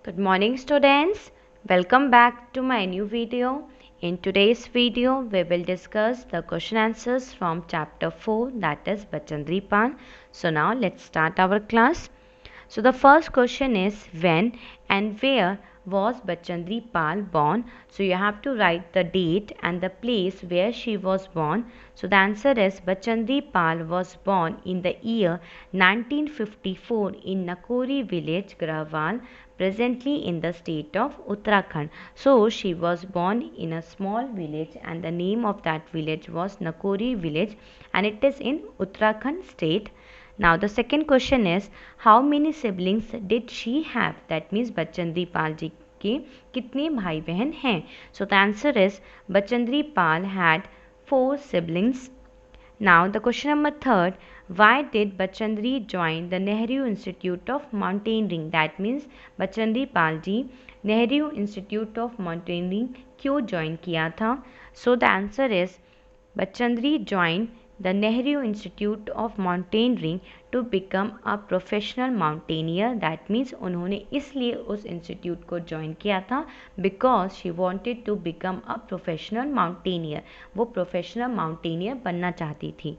Good morning students, welcome back to my new video. In today's video, we will discuss the question answers from chapter 4, that is Bachendri Pal. So now let's start our class. So the first question is, when and where was Bachendri Pal born? So you have to write the date and the place where she was born. So the answer is Bachendri Pal was born in the year 1954 in Naukri Village, Garhwal, presently in the state of Uttarakhand. So she was born in a small village and the name of that village was Naukri Village and it is in Uttarakhand state. Now the second question is, how many siblings did she have? That means Bachendri Pal ji के कितने भाई बहन हैं? So the answer is Bachendri Pal had 4 siblings. Now the question number 3, why did Bachendri join the Nehru Institute of Mountaineering? That means Bachendri Pal ji Nehru Institute of Mountaineering क्यों join किया था? So the answer is Bachendri joined the Nehru Institute of Mountaineering to become a professional mountaineer. That means उन्होंने इसलिए उस institute को join किया था because she wanted to become a professional mountaineer. वो प्रोफेशनल माउंटेनियर बनना चाहती थी.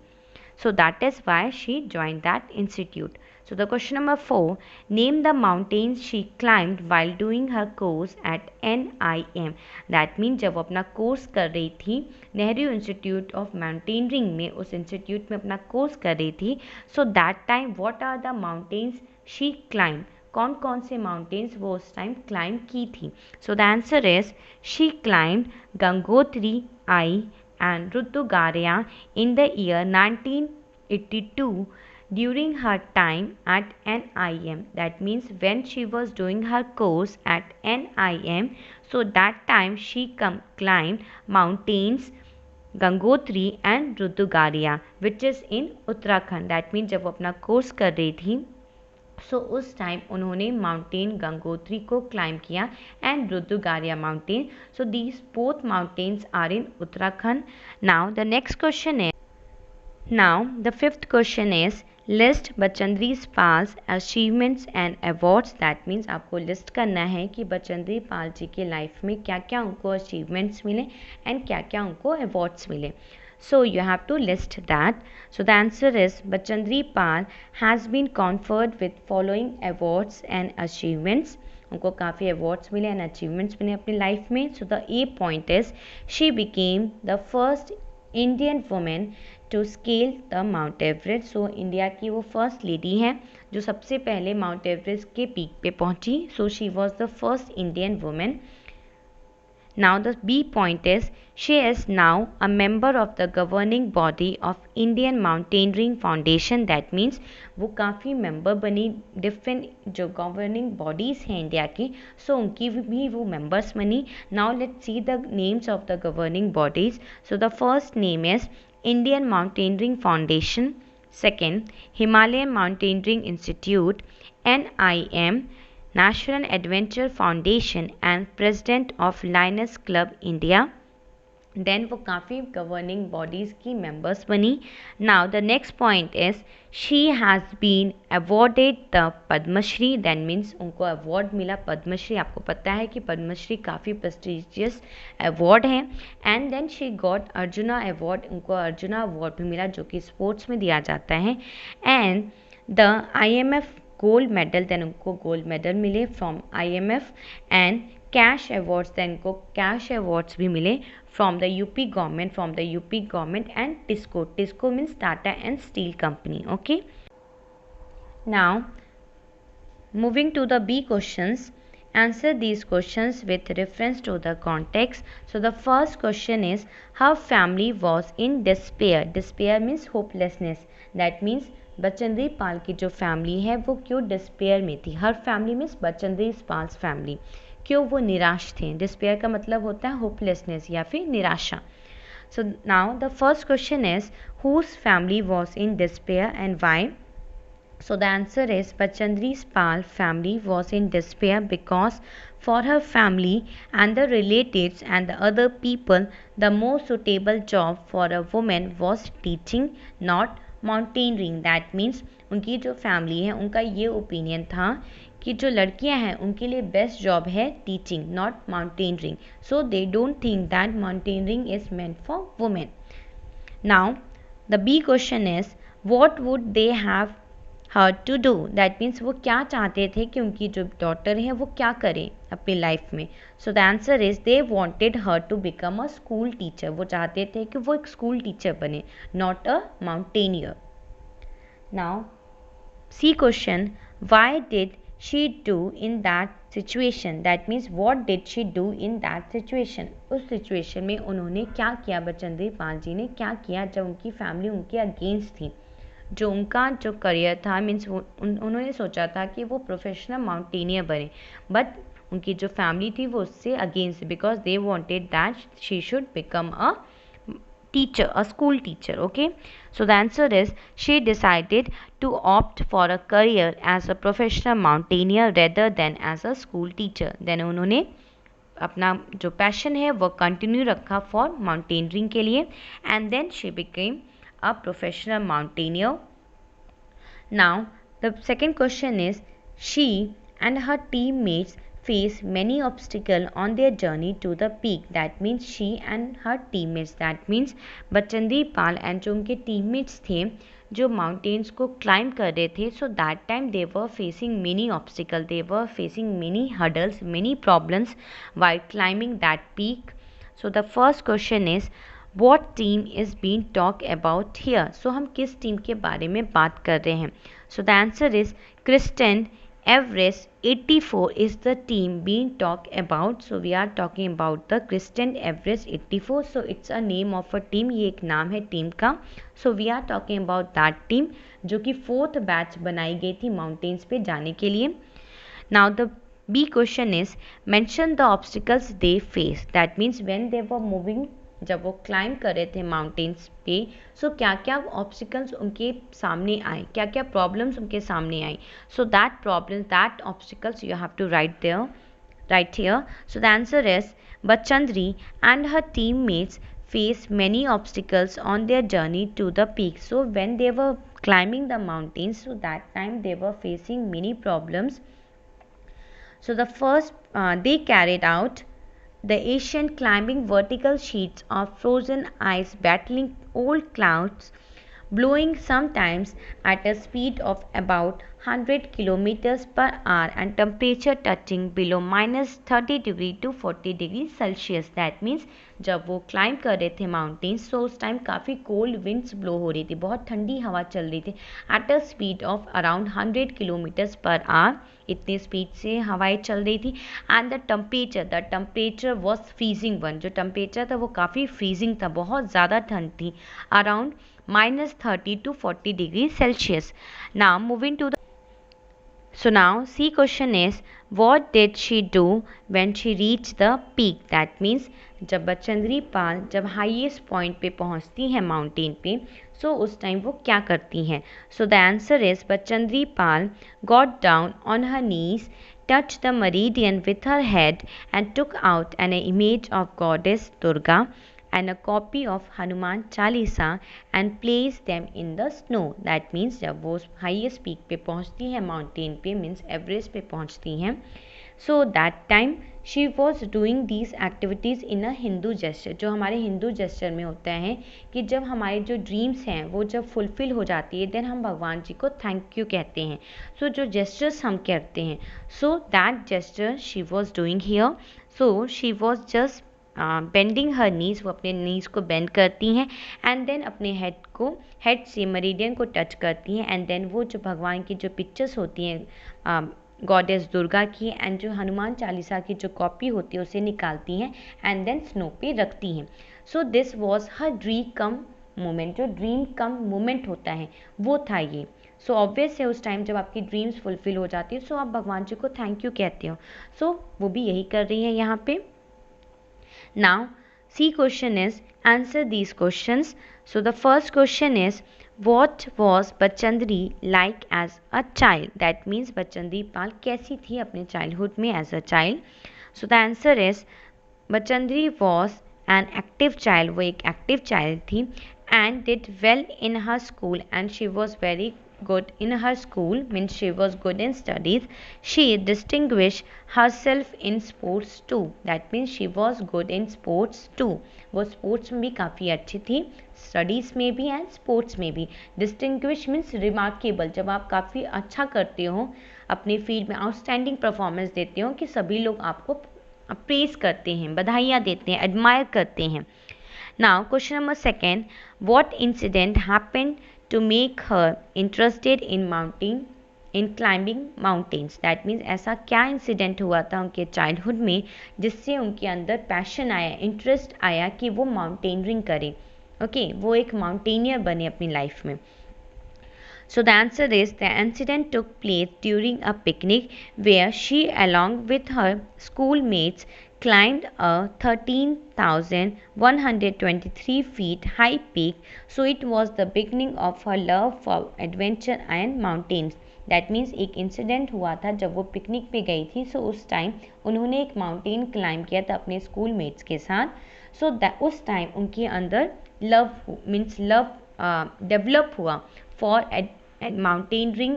So that is why she joined that institute. So the question number 4, name the mountains she climbed while doing her course at NIM. That means जब वो अपना course कर रही थी नेहरू इंस्टीट्यूट ऑफ माउंटेनियरिंग में, उस इंस्टीट्यूट में अपना कोर्स कर रही थी. So that time what are the mountains she climb, कौन कौन से माउंटेन्स वो उस टाइम क्लाइंब की थी. सो the answer is she climb Gangotri I and Rutugarya in the year 1982 during her time at NIM. That means when she was doing her course at NIM, so that time she climbed mountains Gangotri and Rutugarya which is in Uttarakhand. That means जब वो अपना course कर रही थी सो उस time उन्होंने mountain Gangotri को climb किया and Rudragaira mountain. So these both mountains are in Uttarakhand. Now the next question is, now the fifth question is list Bachendri Pal's achievements and awards. That means आपको लिस्ट करना है कि बचेंद्री पाल जी के लाइफ में क्या क्या उनको अचीवमेंट्स मिले एंड क्या क्या उनको अवार्ड्स मिले. So you have to list that. So the answer is Bachendri Pal has been conferred with following awards and achievements. उनको काफ़ी awards मिले and achievements मिले अपनी life में. So the A point is she became the first Indian woman to scale the Mount Everest. So India की वो first lady हैं जो सबसे पहले माउंट एवरेस्ट के पीक पे पहुंची. So she was the first Indian woman. Now the B point is she is now a member of the governing body of Indian Mountaineering Foundation. That means वो काफ़ी member बनी different जो governing bodies हैं India की, सो उनकी भी वो members बनी. Now let's see the names of the governing bodies. So the first name is Indian mountaineering foundation, second Himalayan mountaineering institute, NIM, National Adventure Foundation and President of Lioness Club India. Then वो काफ़ी governing bodies की members बनी. Now the next point is she has been awarded the Padmashri. That means उनको award मिला पद्मश्री. आपको पता है कि पद्मश्री काफ़ी प्रेस्टिजियस अवार्ड है. And then she got Arjuna award. उनको अर्जुना अवार्ड भी मिला जो कि स्पोर्ट्स में दिया जाता है. And the IMF gold medal, then उनको गोल्ड मेडल मिले from IMF. And cash awards, then उनको कैश अवार्ड्स भी मिले from the UP government and TISCO. TISCO means Tata and steel company. Okay, now moving to the B questions. Answer these questions with reference to the context. So the first question is, her family was in despair. Despair means hopelessness. That means Bachendri Pal की जो family है वो क्यों despair में थी. Her family means Bachendri Pal's family, क्यों वो निराश थे. डिस्पेयर का मतलब होता है होपलेसनेस या फिर निराशा. So now the first question is whose family was in despair and why. So the answer is Bachendri Pal family was in despair because for her family and the relatives and the other people, the most suitable job for a woman was teaching, not mountaineering. That means उनकी जो family है उनका ये opinion था कि जो लड़कियां हैं उनके लिए बेस्ट जॉब है teaching, not mountaineering. So they don't think that mountaineering is meant for women. Now the B question is what would they have her to do. That means वो क्या चाहते थे कि उनकी जो डॉटर है वो क्या करे अपनी लाइफ में. So the answer is they wanted her to become a school teacher. वो चाहते थे कि वो एक स्कूल टीचर बने, not a mountaineer. Now C question, why did she do in that situation. That means what did she do in that situation. उस situation में उन्होंने क्या किया, बचेंद्री पाल जी ने क्या किया जब उनकी फैमिली उनके अगेंस्ट थी. जो उनका जो करियर था मीन्स उन्होंने सोचा था कि वो प्रोफेशनल माउंटेनियर बने, बट उनकी जो फैमिली थी वो उससे against, because they wanted that she should become a teacher, a school teacher. Okay, so the answer is she decided to opt for a career as a professional mountaineer rather than as a school teacher. Then उन्होंने अपना जो passion है वो continue रखा for mountaineering के लिए, and then she became a professional mountaineer. Now the second question is, she and her teammates face many obstacles on their journey to the peak. That means she and her teammates, that means Bachendri Pal and जो उनके teammates थे जो mountains को climb कर रहे थे, सो that time they were facing many obstacle, they were facing many hurdles, many problems while climbing that peak. So the first question is, what team is being talked about here. So हम किस team के बारे में बात कर रहे हैं. So the answer is Kristen Everest 84 is the team being talked about. So we are talking about the Kristen Everest 84. So it's a name of a team. ये एक नाम है टीम का. So we are talking about that team जो कि 4th batch बनाई गई थी माउंटेन्स पे जाने के लिए. Now the B question is, mention the obstacles they face. That means when they were moving, जब वो क्लाइंब कर रहे थे माउंटेन्स पे, सो क्या क्या ऑब्स्टिकल्स उनके सामने आए, क्या क्या प्रॉब्लम्स उनके सामने आई. So that problems, that obstacles you have to write here. So the answer is Bachendri and her teammates face many obstacles on their journey to the peak. So when they were climbing the mountains, so that time they were facing many problems. So the first they carried out the ancient climbing vertical sheets of frozen ice battling old clouds, blowing sometimes at a speed of about 100 kilometers per hour and temperature touching below -30 degree to 40 degree Celsius. That means जब वो climb कर रहे थे mountains, तो उस time काफ़ी cold winds blow हो रही थी, बहुत ठंडी हवा चल रही थी at a speed of around 100 kilometres per hour. इतनी स्पीड से हवाएं चल रही थी. And the temperature was freezing one. जो टेम्परेचर था वो काफ़ी फ्रीजिंग था, बहुत ज़्यादा ठंड थी, around -30 to 40 degree Celsius. Now moving to the So now C question is, what did she do when she reached the peak. That means जब बचेंद्री पाल जब हाईएस्ट पॉइंट पे पहुंचती हैं माउंटेन पे, सो उस टाइम वो क्या करती हैं. सो the answer is Bachendri Pal got down on her knees, touched the meridian with her head and took out an image of goddess Durga and a copy of Hanuman Chalisa and placed them in the snow. That means जब वो highest peak पे पहुंचती हैं mountain पे, means Everest पे पहुंचती हैं, so that time she was doing these activities in a Hindu gesture. जो हमारे हिंदू जेस्चर में होता है कि जब हमारे जो ड्रीम्स हैं वो जब फुलफिल हो जाती है, देन हम भगवान जी को थैंक यू कहते हैं. सो जो जेस्चर्स हम करते हैं, so that gesture she was doing here. So she was just bending her knees, वो अपने नीज को बेंड करती हैं एंड देन अपने हेड से मरीडियन को टच करती हैं, एंड देन वो जो भगवान की जो पिक्चर्स होती हैं गॉडेस दुर्गा की एंड जो हनुमान चालीसा की जो कॉपी होती है उसे निकालती हैं एंड देन स्नो पे रखती हैं. So this was her dream come moment. जो ड्रीम कम मोमेंट होता है वो था ये. सो ऑब्वियस है उस टाइम जब आपकी ड्रीम्स फुलफिल हो जाती है, सो आप भगवान जी को थैंक यू कहते हो. सो वो भी यही कर रही हैं यहाँ पे. Now, C question is, answer these questions. So the first question is, what was Bachendri like as a child? That means Bachendri Pal कैसी थी अपने childhood में as a child. So the answer is, Bachendri was an active child. वो एक active child थी and did well in her school and she was very good in her school, means she was good in studies. She distinguished herself in sports too. That means she was good in sports too. वो sports में भी काफ़ी अच्छी थी, studies में भी and sports में भी. डिस्टिंग्विश मीन्स रिमार्केबल, जब आप काफ़ी अच्छा करते हो अपने फील्ड में, आउटस्टैंडिंग परफॉर्मेंस देते हो कि सभी लोग आपको प्रेज करते हैं, बधाइयाँ देते हैं, एडमायर करते हैं. Now question number second, what incident happened to make her interested in climbing mountains. That means ऐसा क्या इंसिडेंट हुआ था उनके चाइल्डहुड में जिससे उनके अंदर पैशन आया, इंटरेस्ट आया कि वो माउंटेनियरिंग करें. ओके, वो एक माउंटेनियर बने अपनी लाइफ में. So the answer is the incident took place during a picnic where she along with her schoolmates climbed a 13,123 feet high peak. So it was the beginning of her love for adventure and mountains. That means एक incident हुआ था जब वो picnic पे गई थी. सो उस time उन्होंने एक माउंटेन क्लाइंब किया था अपने स्कूल मेट्स के साथ. सो उस टाइम उनके अंदर लव मीन्स लव डेवलप हुआ फॉर माउंटेनियरिंग.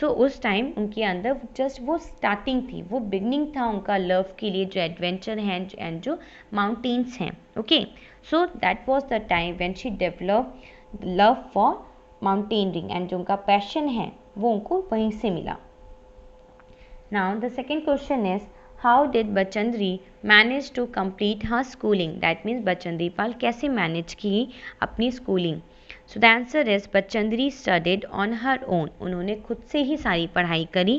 सो उस टाइम उनके अंदर जस्ट वो स्टार्टिंग थी, वो बिगनिंग था उनका लव के लिए, जो एडवेंचर हैं एंड जो माउंटेन्स हैं. Okay, so that was the time when she develop love for mountaineering and जो उनका पैशन है वो उनको वहीं से मिला. Now the second question is how did Bachendri manage to complete her schooling. That means Bachendri Pal कैसे मैनेज की अपनी schooling. So the answer is Bachendri studied on her own. उन्होंने खुद से ही सारी पढ़ाई करी.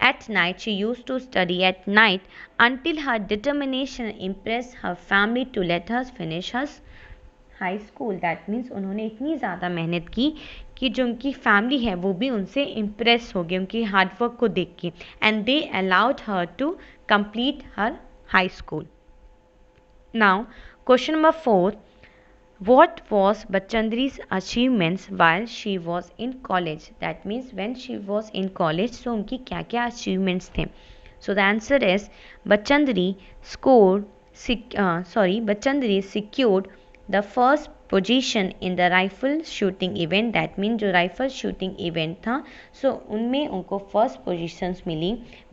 At night she used to study at night until her determination impressed her family to let her finish her high school. That means उन्होंने इतनी ज़्यादा मेहनत की कि जो उनकी फैमिली है वो भी उनसे इम्प्रेस हो गई उनकी हार्डवर्क को देख के, and they allowed her to complete her high school. Now question number 4, what was Bachendri's achievements while she was in college. That means when she was in college, so उनकी क्या क्या achievements थे. So the answer is Bachendri secured the first position in the rifle shooting event. That means जो rifle shooting event था, so उनमें उनको first positions मिली,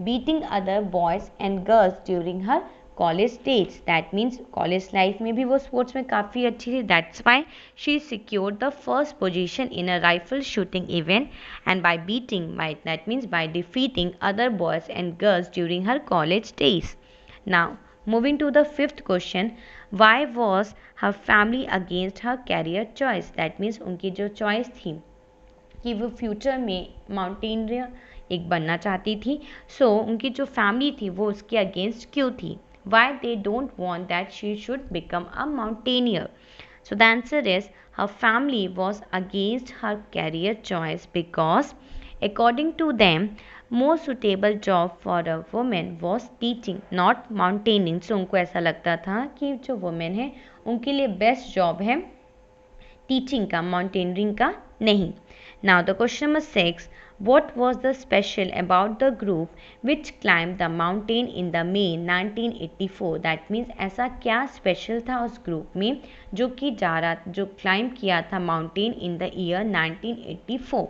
beating other boys and girls during her college days. That means college life में भी वो sports में काफ़ी अच्छी थी. That's why she secured the first position in a rifle shooting event and by beating that means by defeating other boys and girls during her college days. Now moving to the fifth question, why was her family against her career choice. That means उनकी जो choice थी कि वो future में mountaineer एक बनना चाहती थी, सो उनकी जो फैमिली थी वो उसके अगेंस्ट क्यों थी. Why they don't want that she should become a mountaineer. So the answer is her family was against her career choice because according to them more suitable job for a woman was teaching not mountaineering. So उनको ऐसा लगता था कि जो women है उनके लिए best job है टीचिंग का, माउंटेनियरिंग का नहीं. Now the question number 6, what was the special about the group which climbed the mountain in the May 1984. That means ऐसा क्या स्पेशल था उस ग्रुप में जो क्लाइंब किया था mountain in the year 1984.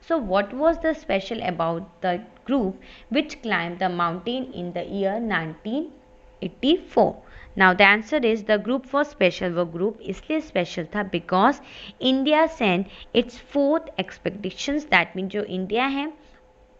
So what was the special about the group which climbed the mountain in the year 1984. Now the answer is the group was special. वो group इसलिए special था because India sent its 4th expeditions. That means जो India है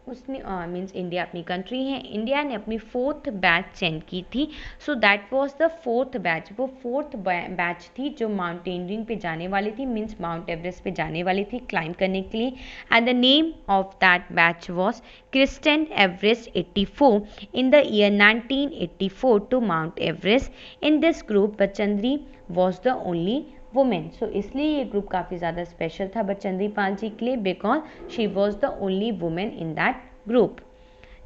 उसने means India अपनी country है, India ने अपनी 4th बैच सेंड की थी. So that was the 4th batch. वो 4th बैच थी जो माउंटेनियरिंग पे जाने वाली थी, मीन्स माउंट एवरेस्ट पे जाने वाली थी क्लाइंब करने के लिए. And the name of that batch was क्रिस्टन Everest 84 in the year 1984 to Mount Everest. In this group Bachendri was the only women. So इसलिए ये ग्रुप काफ़ी ज़्यादा स्पेशल था बचेंद्री पाल जी के लिए because she was the only women in that group.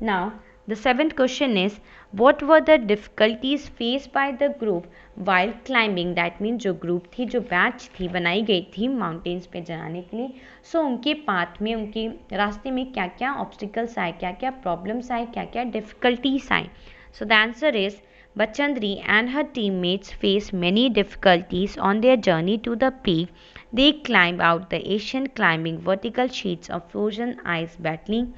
Now the 7th question is what were the difficulties face by the group while climbing. That mean जो group थी, जो बैच थी बनाई गई थी माउंटेन्स पे जाने के लिए, सो उनके पाथ में, उनके रास्ते में क्या क्या ऑब्स्टिकल्स आए, क्या क्या प्रॉब्लम्स आए, क्या क्या डिफिकल्टीज आए. सो the answer is Bachendri and her teammates faced many difficulties on their journey to the peak. They climbed out the ancient climbing vertical sheets of frozen ice, battling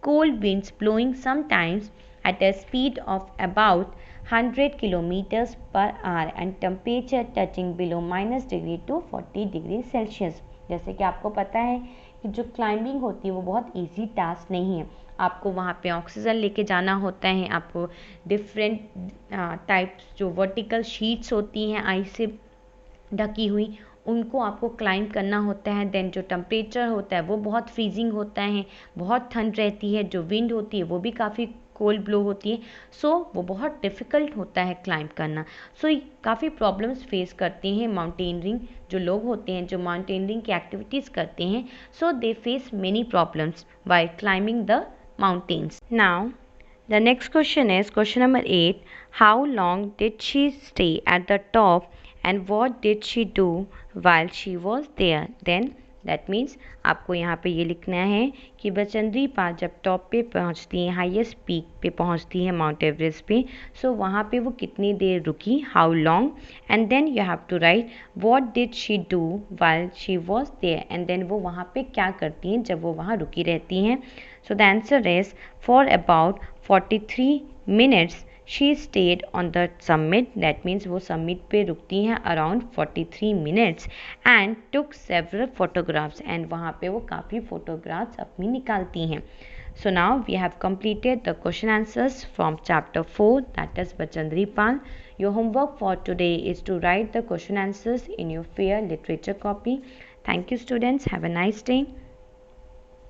cold winds blowing sometimes at a speed of about 100 kilometers per hour and temperature touching below -degree to 40 degree Celsius. जैसे कि आपको पता है कि जो climbing होती है वो बहुत इजी टास्क नहीं है। आपको वहाँ पे ऑक्सीजन लेके जाना होता है, आपको डिफरेंट टाइप्स जो वर्टिकल शीट्स होती हैं आइस से ढकी हुई उनको आपको क्लाइंब करना होता है। देन जो टेम्परेचर होता है वो बहुत फ्रीजिंग होता है, बहुत ठंड रहती है, जो विंड होती है वो भी काफ़ी कोल्ड ब्लो होती है। सो वो बहुत डिफ़िकल्ट होता है क्लाइंब करना। सो काफ़ी प्रॉब्लम्स फेस करते हैं माउंटेनरिंग जो लोग होते हैं, जो माउंटेनरिंग की एक्टिविटीज़ करते हैं। So they face many problems while climbing the mountains. Now, the next question is question number 8. How long did she stay at the top and what did she do while she was there? Then that means आपको यहाँ पे ये लिखना है कि बचेंद्री पाल जब top पे पहुँचती हैं, हाईएस्ट पीक पे पहुँचती है माउंट एवरेस्ट पे, सो वहाँ पे वो कितनी देर रुकी, how long, and then you have to write what did she do while she was there, and then वो वहाँ पे क्या करती हैं जब वो वहाँ रुकी रहती हैं। So the answer is for about 43 minutes she stayed on the summit. That means वो summit पे रुकती हैं around 43 minutes and took several photographs and वहाँ पे वो काफ़ी photographs अपनी निकालती हैं। So now we have completed the question answers from chapter 4, that is Bachendri Pal. Your homework for today is to write the question answers in your fair literature copy. Thank you students. Have a nice day.